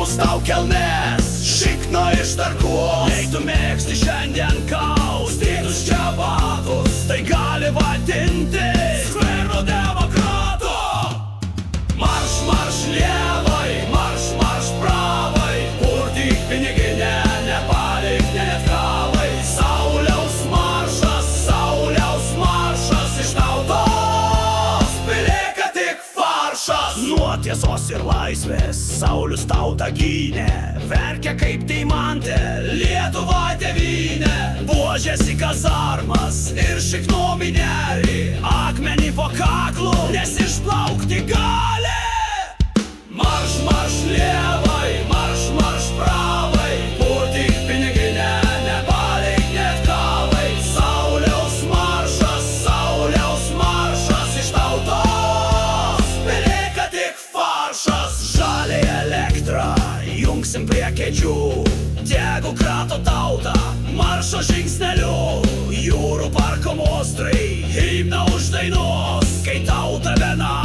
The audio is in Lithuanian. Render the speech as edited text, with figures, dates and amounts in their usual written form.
Nusimus tau kelnes, šikna iš tarkuos. Jei tu mėgsti šiandien kaustytus čia batus, tai gali vadinti skvero demokratu. Marš, marš lievai, marš, marš pravai, purtyk piniginę, nepalik net kavai. Sauliaus maršas iš tautos, belieka tik faršas. Nuo tiesos ir laisvės Saulius tautą gynė, verkia kaip deimantė Lietuva tėvynė. Buožėsi kazarmas ir šiknomi nerį, akmenį po kaklu, nes išplaukti gali. Marš, marš lievai, marš, marš pravai, purtyk piniginę, nepalik net kavai. Sauliaus maršas iš tautos, belieka tik faršas. Žaliai elektrą jungsim prie kėdžių, tegu krato tautą maršo žingsneliu. Jūrų parko mostrai himną uždainuos, kai tauta viena